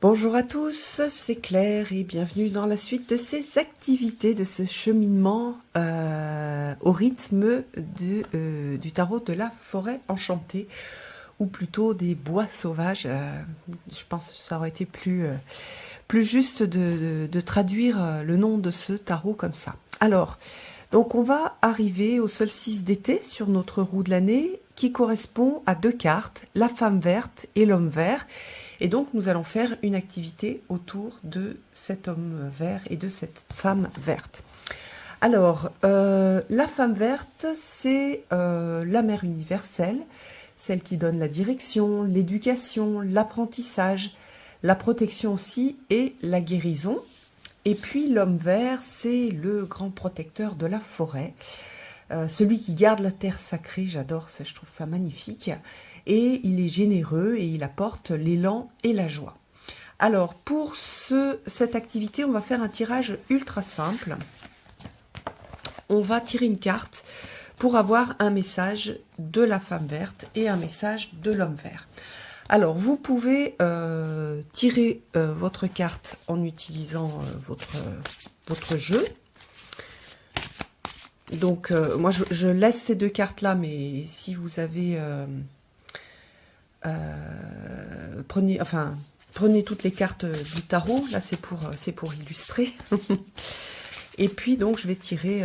Bonjour à tous, c'est Claire et bienvenue dans la suite de ces activités, de ce cheminement au rythme du tarot de la forêt enchantée, ou plutôt des bois sauvages. Je pense que ça aurait été plus juste de traduire le nom de ce tarot comme ça. Alors, donc on va arriver au solstice d'été sur notre roue de l'année qui correspond à deux cartes, la femme verte et l'homme vert. Et donc nous allons faire une activité autour de cet homme vert et de cette femme verte. Alors, la femme verte, c'est la mère universelle, celle qui donne la direction, l'éducation, l'apprentissage, la protection aussi et la guérison. Et puis l'homme vert, c'est le grand protecteur de la forêt, celui qui garde la terre sacrée, j'adore ça, je trouve ça magnifique. Et il est généreux et il apporte l'élan et la joie. Alors pour cette activité, on va faire un tirage ultra simple. On va tirer une carte pour avoir un message de la femme verte et un message de l'homme vert. Alors, vous pouvez tirer votre carte en utilisant votre jeu. Donc, moi, je laisse ces deux cartes-là, mais si vous avez... prenez toutes les cartes du tarot. Là, c'est pour illustrer. Et puis, donc, je vais tirer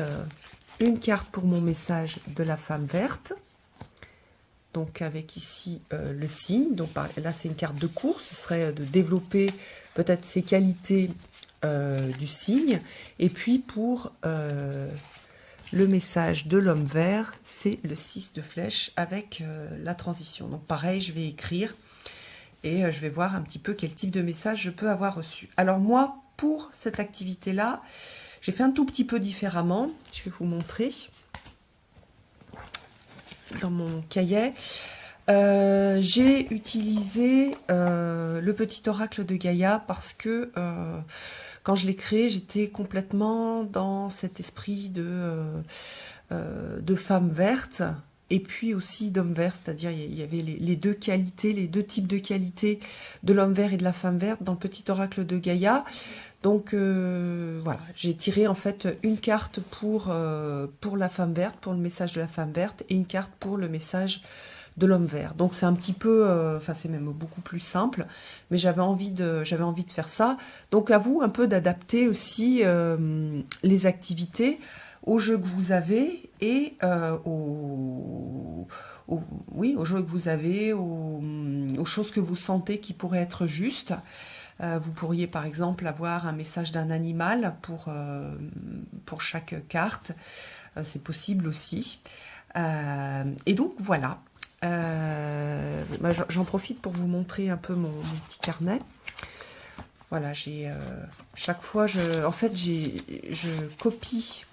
une carte pour mon message de la femme verte. Donc avec ici le signe, donc là c'est une carte de course, ce serait de développer peut-être ses qualités du signe. Et puis pour le message de l'homme vert, c'est le 6 de flèche avec la transition. Donc pareil, je vais écrire et je vais voir un petit peu quel type de message je peux avoir reçu. Alors moi, pour cette activité-là, j'ai fait un tout petit peu différemment, je vais vous montrer. Dans mon cahier, j'ai utilisé le petit oracle de Gaïa parce que quand je l'ai créé, j'étais complètement dans cet esprit de femme verte et puis aussi d'homme vert, c'est-à-dire il y avait les deux qualités, les deux types de qualités de l'homme vert et de la femme verte dans le petit oracle de Gaïa. Donc voilà, j'ai tiré en fait une carte pour la femme verte, pour le message de la femme verte, et une carte pour le message de l'homme vert. Donc c'est un petit peu, enfin c'est même beaucoup plus simple, mais j'avais envie de faire ça. Donc à vous un peu d'adapter aussi les activités au jeu que vous avez et oui, au jeu que vous avez, aux choses que vous sentez qui pourraient être justes. Vous pourriez par exemple avoir un message d'un animal pour chaque carte. C'est possible aussi. Et donc voilà. J'en profite pour vous montrer un peu mon petit carnet. Voilà, j'ai chaque fois, en fait, je copie.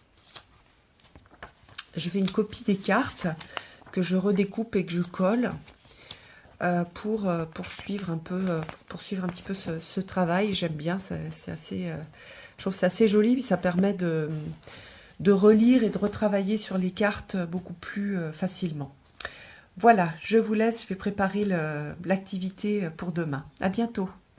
Je fais une copie des cartes que je redécoupe et que je colle. Pour poursuivre un petit peu ce travail. J'aime bien, c'est assez, je trouve que c'est assez joli, puis ça permet de relire et de retravailler sur les cartes beaucoup plus facilement. Voilà, je vous laisse, je vais préparer l'activité pour demain. À bientôt.